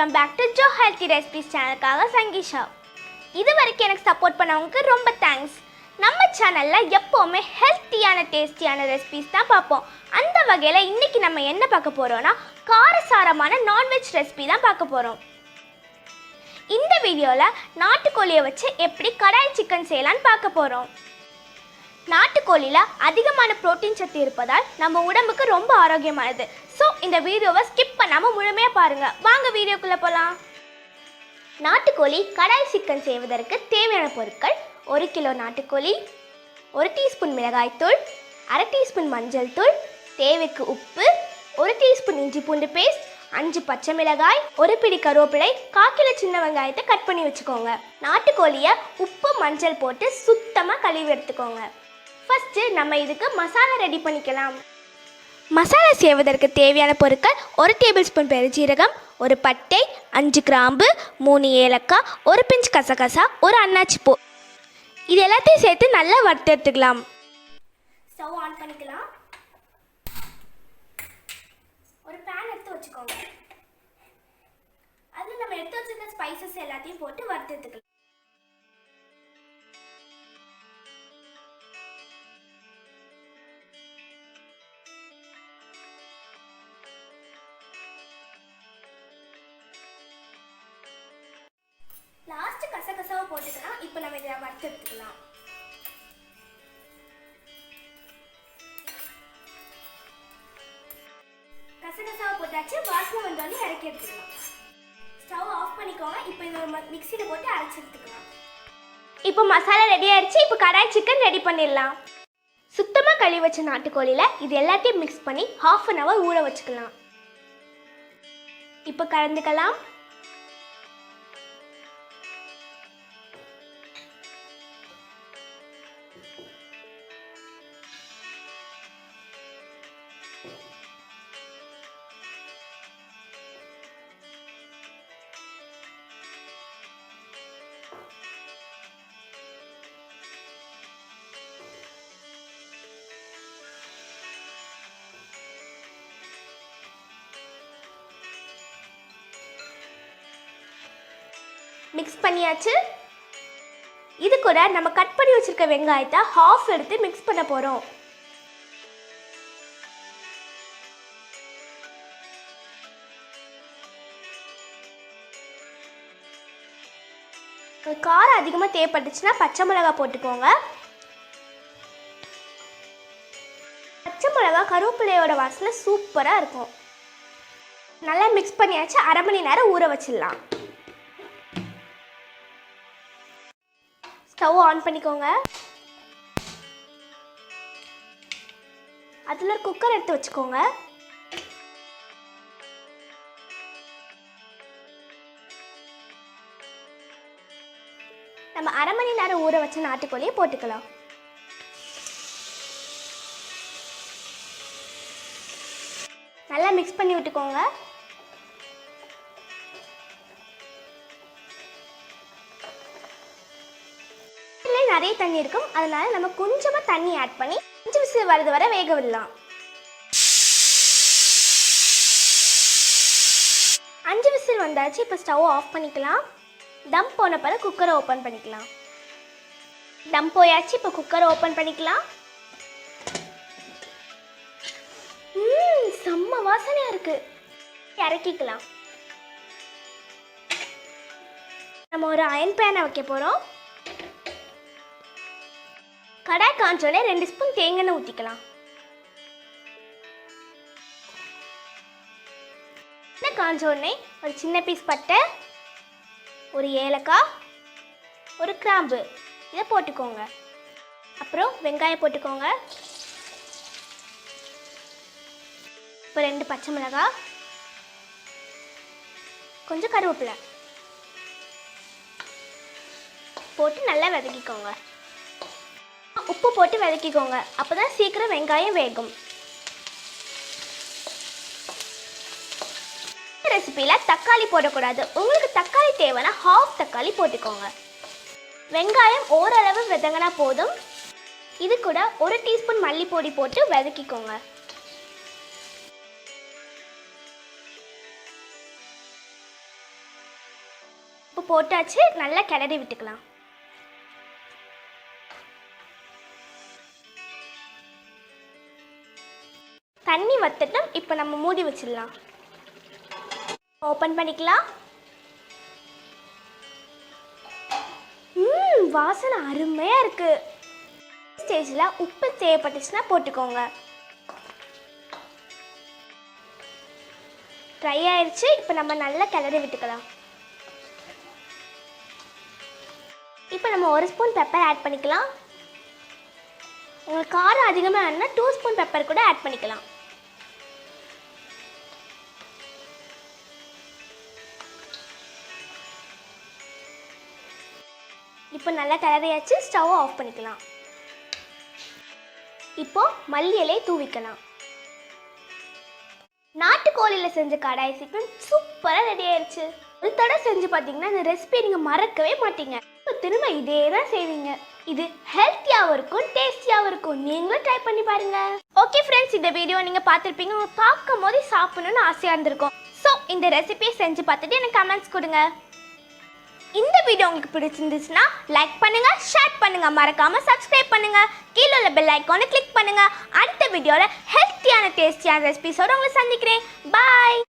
Welcome back to Jo healthy recipes சேனலுக்காக சங்கீஷா. இது வரைக்கும் எனக்கு சப்போர்ட் பண்ணவங்களுக்கு ரொம்ப தேங்க்ஸ். நம்ம சேனலில் எப்போவுமே ஹெல்த்தியான டேஸ்டியான ரெசிபிஸ் தான் பார்ப்போம். அந்த வகையில் இன்றைக்கி நம்ம என்ன பார்க்க போகிறோன்னா காரசாரமான நான்வெஜ் ரெசிபி தான் பார்க்க போகிறோம். இந்த வீடியோவில் நாட்டுக்கோழியை வச்சு எப்படி கடாய் சிக்கன் செய்யலான்னு பார்க்க போகிறோம். நாட்டுக்கோழியில் அதிகமான புரோட்டீன் சத்து இருப்பதால் நம்ம உடம்புக்கு ரொம்ப ஆரோக்கியமானது. ஸோ இந்த வீடியோவை ஸ்கிப் பண்ணாமல் முழுமையாக பாருங்கள். வாங்க வீடியோக்குள்ளே போகலாம். நாட்டுக்கோழி கடாய் சிக்கன் செய்வதற்கு தேவையான பொருட்கள்: 1 கிலோ நாட்டுக்கோழி, 1 டீஸ்பூன் மிளகாய்த்தூள், அரை டீஸ்பூன் மஞ்சள் தூள், தேவைக்கு உப்பு, 1 டீஸ்பூன் இஞ்சி பூண்டு பேஸ்ட், 5 பச்சை மிளகாய், 1 பிடி கருவேப்பிலை, 1/4 கிலோ சின்ன வெங்காயத்தை கட் பண்ணி வச்சுக்கோங்க. நாட்டுக்கோழியை உப்பு மஞ்சள் போட்டு சுத்தமாக கழுவி எடுத்துக்கோங்க. ஃபஸ்ட்டு நம்ம இதுக்கு மசாலா ரெடி பண்ணிக்கலாம். மசாலா செய்வதற்கு தேவையான பொருட்கள்: 1 டேபிள் ஸ்பூன் பெருஞ்சீரகம், 1 பட்டை, 5 கிராம்பு, 3 ஏலக்காய், 1 பிஞ்ச் கசகசா, 1 அன்னாச்சி பூ. இது எல்லாத்தையும் சேர்த்து நல்லா வறுத்து எடுத்துக்கலாம். ஸ்டவ் ஆன் பண்ணிக்கலாம். ஒரு பேன் எடுத்து வச்சுக்கோங்க. அதில் நம்ம எடுத்து வச்சுருக்க ஸ்பைசஸ் எல்லாத்தையும் போட்டு வறுத்து எடுத்துக்கலாம். லாஸ்ட் கசகசாவை போட்டுக்கலாம். இப்போ நம்ம இதை வறுத்து எடுத்துக்கலாம். கசகசாவை போட்டாச்சு. வாசனை வந்தோடனே இறக்கி எடுத்துக்கலாம். ஸ்டவ் ஆஃப் பண்ணிக்கோங்க. இப்போ இதை மிக்சியில் போட்டு அரைச்சி எடுத்துக்கலாம். இப்போ மசாலா ரெடி ஆயிடுச்சு. இப்போ கடாய் சிக்கன் ரெடி பண்ணிடலாம். சுத்தமாக கழுவி வச்ச நாட்டுக்கோழியில் இது எல்லாத்தையும் மிக்ஸ் பண்ணி 1/2 hour ஊற வச்சுக்கலாம். இப்போ கலந்துக்கலாம். மிக்ஸ் பண்ணியாச்சு. இது கூட நம்ம கட் பண்ணி வச்சிருக்க வெங்காயத்தை 1/2 எடுத்து மிக்ஸ் பண்ண போகிறோம். காரம் அதிகமாக தேவைப்பட்டுச்சுன்னா பச்சை மிளகாய் போட்டுக்கோங்க. பச்சை மிளகாய் கருவேப்பிலையோட வாசனை சூப்பராக இருக்கும். நல்லா மிக்ஸ் பண்ணியாச்சு. 1/2 மணி நேரம் ஊற வச்சிடலாம். ஸ்டவ் ஆன் பண்ணிக்கோங்க. அதில் ஒரு குக்கர் எடுத்து வச்சுக்கோங்க. நம்ம 1/2 மணி நேரம் ஊற வச்ச நாட்டுக்கோழியை போட்டுக்கலாம். நல்லா மிக்ஸ் பண்ணி விட்டுக்கோங்க. நிறைய தண்ணி இருக்கும். அதனால நம்ம கொஞ்சமாக தண்ணி ஆட் பண்ணி 5 விசில் வரது வரை வேக விடலாம். 5 விசில் வந்தாச்சு. இப்போ ஸ்டவ் ஆஃப் பண்ணிக்கலாம். தம் போன பிறகு குக்கரை ஓப்பன் பண்ணிக்கலாம். தம் போயாச்சு. இப்போ குக்கரை ஓப்பன் பண்ணிக்கலாம். செம்ம வாசனையாக இருக்கு. இறக்கிக்கலாம். நம்ம ஒரு அயன் பேனை வைக்க போகிறோம். கடாய் காஞ்சோடனே 2 ஸ்பூன் தேங்காய் எண்ணெய் ஊற்றிக்கலாம். எண்ணெய் காஞ்சோடனே ஒரு சின்ன பீஸ் பட்டை, ஒரு ஏலக்காய், ஒரு கிராம்பு இதை போட்டுக்கோங்க. அப்புறம் வெங்காயம் போட்டுக்கோங்க. இப்போ 2 பச்சை மிளகாய், கொஞ்சம் கருவேப்பிலை போட்டு நல்லா வதக்கிக்கோங்க. உப்பு போட்டு வதக்கிக்கோங்க. அப்போ தான் சீக்கிரம் வெங்காயம் வேகும். இந்த ரெசிபியில் தக்காளி போடக்கூடாது. உங்களுக்கு தக்காளி தேவைன்னா 1/2 தக்காளி போட்டுக்கோங்க. வெங்காயம் ஓரளவு வதங்கினா போதும். இது கூட 1 டீஸ்பூன் மல்லிப்பொடி போட்டு வதக்கிக்கோங்க. இப்போ போட்டாச்சு, நல்லா கிளறி விட்டுக்கலாம். தண்ணி வத்தட்டும். இப்போ நம்ம மூடி வச்சிடலாம். ஓப்பன் பண்ணிக்கலாம். வாசனை அருமையாக இருக்குது. ஸ்டேஜில் உப்பு தேவைப்பட்டுச்சுன்னா போட்டுக்கோங்க. ட்ரை ஆயிடுச்சு. இப்போ நம்ம நல்லா கிளறி விட்டுக்கலாம். இப்போ நம்ம 1 ஸ்பூன் பெப்பர் ஆட் பண்ணிக்கலாம். உங்களுக்கு காரம் அதிகமாக வேணும்னா 2 ஸ்பூன் பெப்பர் கூட ஆட் பண்ணிக்கலாம். இப்போ நல்லா கிளறியாச்சு. ஸ்டவ் ஆஃப் பண்ணிக்கலாம். இப்போ மல்லி இலை தூவிக்கலாம். நாட்டுக்கோழியில் செஞ்ச கடாய் சிக்கன் சூப்பராக ரெடி ஆயிடுச்சு. ஒரு தடவை செஞ்சு பார்த்தீங்கன்னா இந்த ரெசிபியை நீங்கள் மறக்கவே மாட்டீங்க. இப்போ திரும்ப இதே தான் செய்வீங்க. இது ஹெல்த்தியாகவும் இருக்கும், டேஸ்டியாகவும் இருக்கும். நீங்களும் ட்ரை பண்ணி பாருங்க. ஓகே ஃப்ரெண்ட்ஸ், இந்த வீடியோ நீங்கள் பார்த்துருப்பீங்க. உங்களுக்கு பார்க்கும் போது சாப்பிடணும்னு ஆசையாக இருந்திருக்கும். ஸோ இந்த ரெசிபியை செஞ்சு பார்த்துட்டு எனக்கு கமெண்ட்ஸ் கொடுங்க. இந்த வீடியோ உங்களுக்கு பிடிச்சிருந்துச்சுன்னா லைக் பண்ணுங்க, ஷேர் பண்ணுங்க, மறக்காம சப்ஸ்கிரைப் பண்ணுங்க. கீழே உள்ள பெல் ஐகானை கிளிக் பண்ணுங்க. அடுத்த வீடியோவில் ஹெல்த்தியான டேஸ்டியான ரெசிபிஸோட உங்களை சந்திக்கிறேன். பாய்.